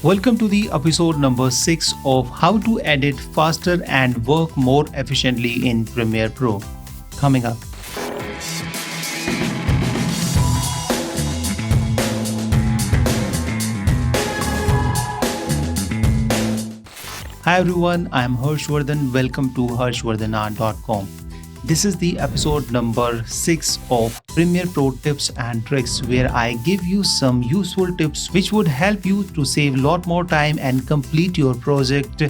Welcome to the episode number 6 of How to Edit Faster and Work More Efficiently in Premiere Pro. Coming up. Hi everyone, I am Harshvardhan. Welcome to harshvardhanart.com. This is the episode number 6 of Premiere Pro Tips and Tricks, where I give you some useful tips which would help you to save a lot more time and complete your project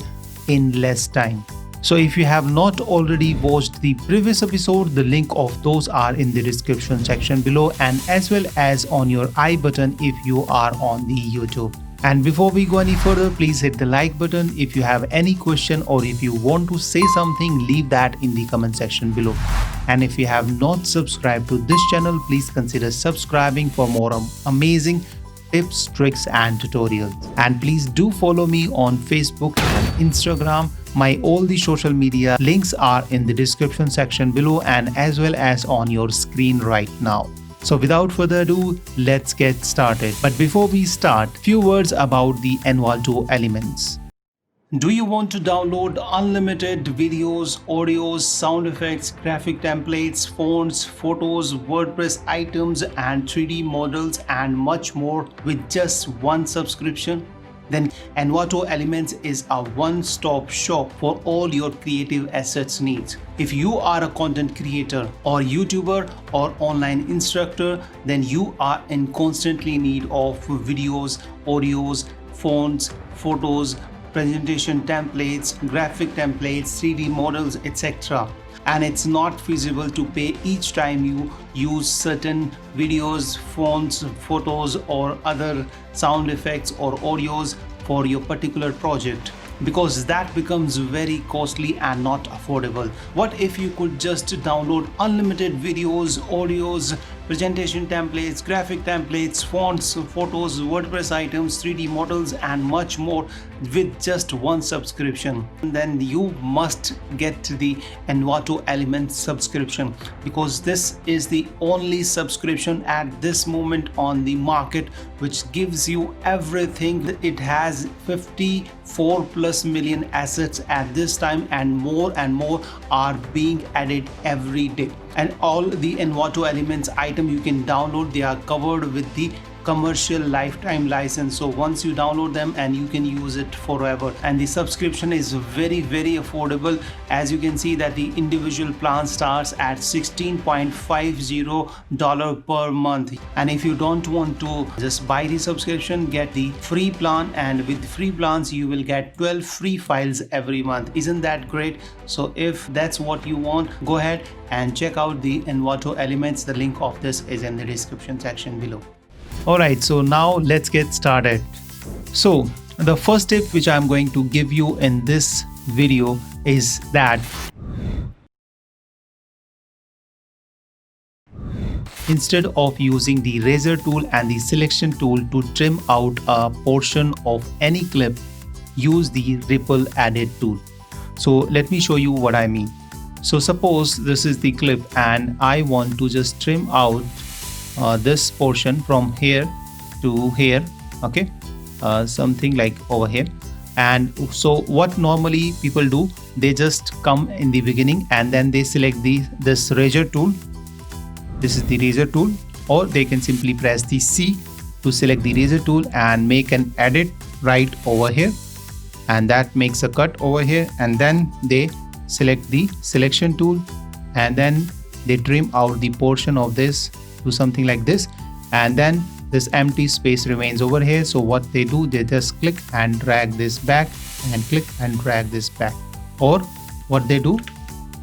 in less time. So if you have not already watched the previous episode, the link of those are in the description section below and as well as on your I button if you are on the YouTube. And before we go any further, please hit the like button. If you have any question or if you want to say something, leave that in the comment section below. And if you have not subscribed to this channel, please consider subscribing for more amazing tips, tricks and tutorials. And please do follow me on Facebook and Instagram. My all the social media links are in the description section below and as well as on your screen right now. So without further ado, let's get started. But before we start, few words about the Envato Elements. Do you want to download unlimited videos, audios, sound effects, graphic templates, fonts, photos, WordPress items and 3D models and much more with just one subscription? Then Envato Elements is a one-stop shop for all your creative assets needs. If you are a content creator or YouTuber or online instructor, then you are in constantly need of videos, audios, fonts, photos, presentation templates, graphic templates, 3D models, etc. And it's not feasible to pay each time you use certain videos, fonts, photos or other sound effects or audios for your particular project, because that becomes very costly and not affordable. What if you could just download unlimited videos, audios, presentation templates, graphic templates, fonts, photos, WordPress items, 3D models and much more with just one subscription? And then you must get the Envato Elements subscription, because this is the only subscription at this moment on the market which gives you everything. It has 54 plus million assets at this time and more are being added every day. And all the Envato Elements item you can download, they are covered with the commercial lifetime license. So once you download them and you can use it forever, and the subscription is very affordable. As you can see that the individual plan starts at $16.50 per month. And if you don't want to just buy the subscription, get the free plan, and with free plans you will get 12 free files every month. Isn't that great? So if that's what you want, go ahead and check out the Envato Elements. The link of this is in the description section below. Alright, so now let's get started. So the first tip which I'm going to give you in this video is that instead of using the razor tool and the selection tool to trim out a portion of any clip, use the ripple edit tool. So let me show you what I mean. So suppose this is the clip and I want to just trim out this portion from here to here, okay, something like over here. And so what normally people do, they just come in the beginning and then they select this razor tool. This is the razor tool, or they can simply press the C to select the razor tool and make an edit right over here, and that makes a cut over here. And then they select the selection tool and then they trim out the portion of this to something like this, and then this empty space remains over here. So what they do, they just click and drag this back and click and drag this back. Or what they do,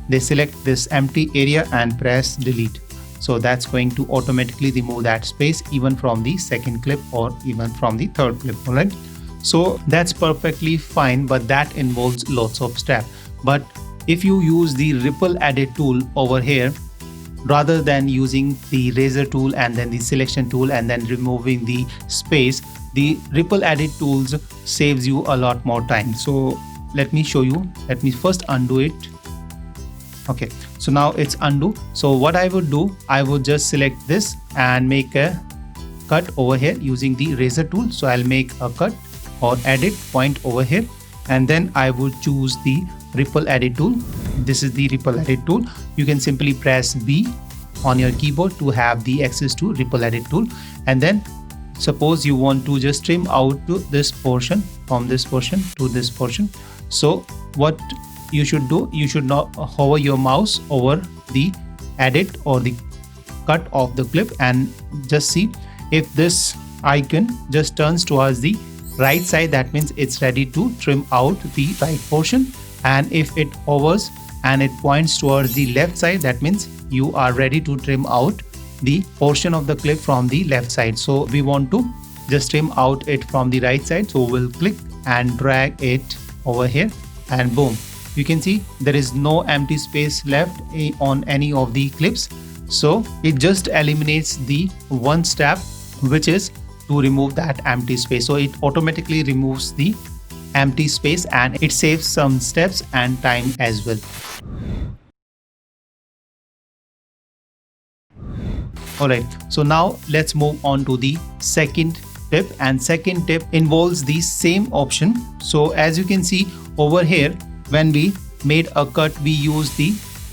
they select this empty area and press delete. So that's going to automatically remove that space even from the second clip or even from the third clip. Alright, so that's perfectly fine, but that involves lots of steps. But if you use the ripple edit tool over here, rather than using the razor tool and then the selection tool and then removing the space, the ripple edit tools saves you a lot more time. So let me show you. Let me first undo it. Okay, so now it's undo. So what I would do, I would just select this and make a cut over here using the razor tool. So I'll make a cut or edit point over here, and then I would choose the ripple edit tool. This is the ripple edit tool. You can simply press B on your keyboard to have the access to ripple edit tool. And then suppose you want to just trim out to this portion, from this portion to this portion. So what you should do, you should not hover your mouse over the edit or the cut of the clip, and just see if this icon just turns towards the right side, that means it's ready to trim out the right portion. And if it hovers and it points towards the left side, that means you are ready to trim out the portion of the clip from the left side. So we want to just trim out it from the right side, so we'll click and drag it over here, and boom, you can see there is no empty space left on any of the clips. So it just eliminates the one step, which is to remove that empty space. So it automatically removes the empty space and it saves some steps and time as well. Alright, so now let's move on to the second tip, and second tip involves the same option. So as you can see over here, when we made a cut, we use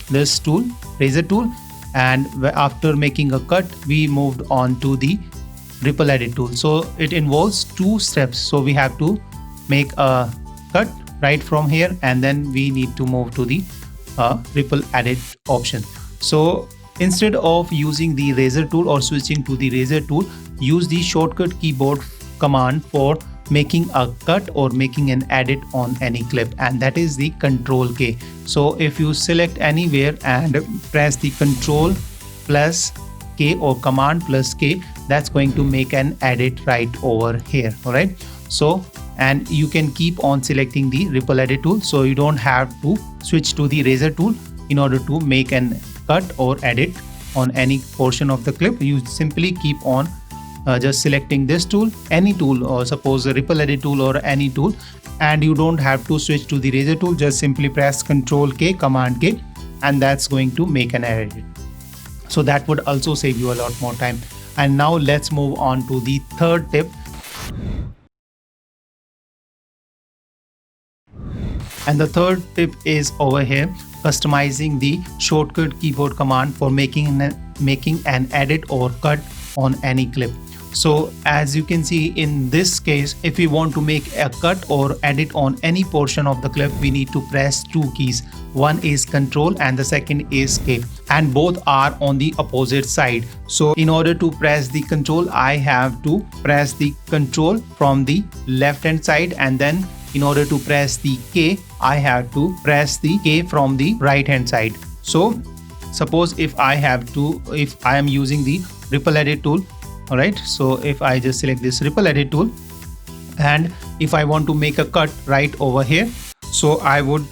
this tool, razor tool, and after making a cut we moved on to the ripple edit tool. So it involves two steps. So we have to make a cut right from here, and then we need to move to the ripple edit option. So instead of using the razor tool or switching to the razor tool, use the shortcut keyboard command for making a cut or making an edit on any clip, and that is the Control K. So if you select anywhere and press the Control plus K or Command plus K, that's going to make an edit right over here. All right, so and you can keep on selecting the ripple edit tool, so you don't have to switch to the razor tool in order to make an cut or edit on any portion of the clip. You simply keep on just selecting this tool, any tool, or suppose a ripple edit tool or any tool, and you don't have to switch to the razor tool. Just simply press Control K, Command K, and that's going to make an edit. So that would also save you a lot more time. And now let's move on to the third tip. And the third tip is over here, customizing the shortcut keyboard command for making an edit or cut on any clip. So as you can see in this case, if we want to make a cut or edit on any portion of the clip, we need to press two keys. One is Control and the second is K, and both are on the opposite side. So in order to press the Control, I have to press the Control from the left hand side, and then in order to press the K, I have to press the K from the right hand side. So suppose if I am using the ripple edit tool, all right, so if I just select this ripple edit tool, and if I want to make a cut right over here, so I would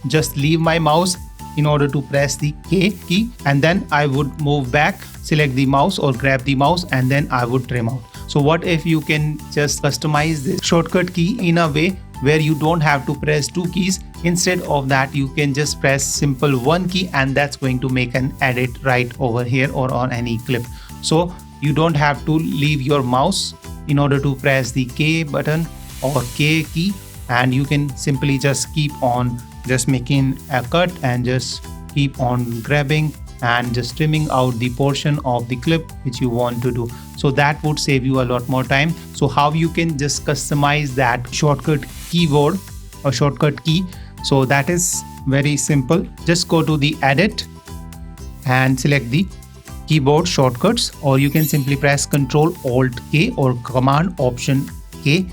just leave my mouse in order to press the K key, and then I would move back, select the mouse or grab the mouse, and then I would trim out. So what if you can just customize this shortcut key in a way where you don't have to press two keys? Instead of that, you can just press simple one key, and that's going to make an edit right over here or on any clip. So you don't have to leave your mouse in order to press the K button or K key, and you can simply just keep on just making a cut and just keep on grabbing and just trimming out the portion of the clip which you want to do. So that would save you a lot more time. So how you can just customize that shortcut keyboard or shortcut key? So that is very simple. Just go to the edit and select the keyboard shortcuts, or you can simply press Control Alt K or Command Option K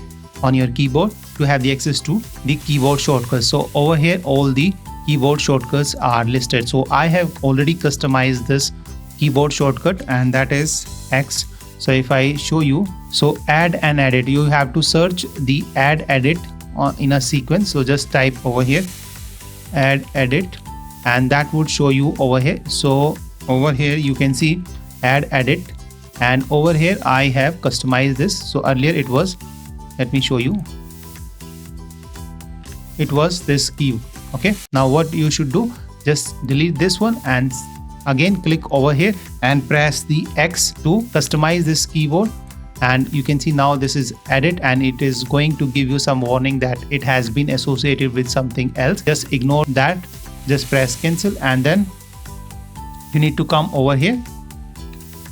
on your keyboard to have the access to the keyboard shortcuts. So over here all the keyboard shortcuts are listed. So I have already customized this keyboard shortcut, and that is X. So if I show you, so add and edit, you have to search the add edit in a sequence. So just type over here add edit, and that would show you over here. So over here you can see add edit, and over here I have customized this. So earlier it was, let me show you, it was this key. Okay, now what you should do, just delete this one and again click over here and press the X to customize this keyboard. and you can see now this is edit, and it is going to give you some warning that it has been associated with something else. Just ignore that, just press cancel, and then you need to come over here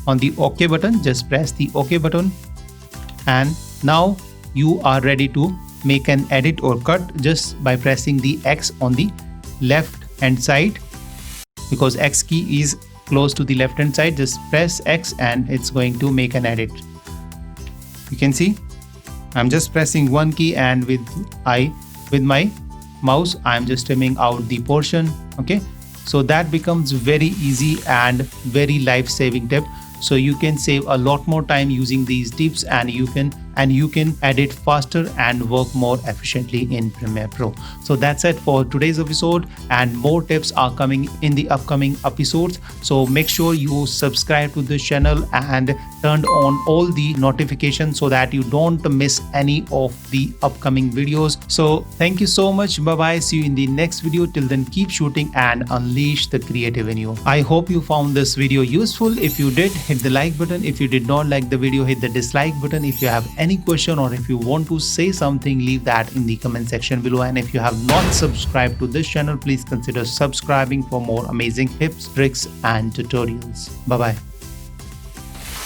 on the OK button. Just press the OK button, and now you are ready to make an edit or cut just by pressing the X on the left hand side, because X key is close to the left hand side. Just press X and it's going to make an edit. You can see I'm just pressing one key, and with my mouse I'm just trimming out the portion. Okay, so that becomes very easy and very life-saving tip. So you can save a lot more time using these tips, and you can edit faster and work more efficiently in Premiere Pro. So that's it for today's episode, and more tips are coming in the upcoming episodes. So make sure you subscribe to this channel and turn on all the notifications so that you don't miss any of the upcoming videos. So thank you so much. Bye bye. See you in the next video. Till then, keep shooting and unleash the creative in you. I hope you found this video useful. If you did, hit the like button. If you did not like the video, hit the dislike button. If you have any question or if you want to say something, leave that in the comment section below. And if you have not subscribed to this channel, please consider subscribing for more amazing tips, tricks and tutorials. Bye bye.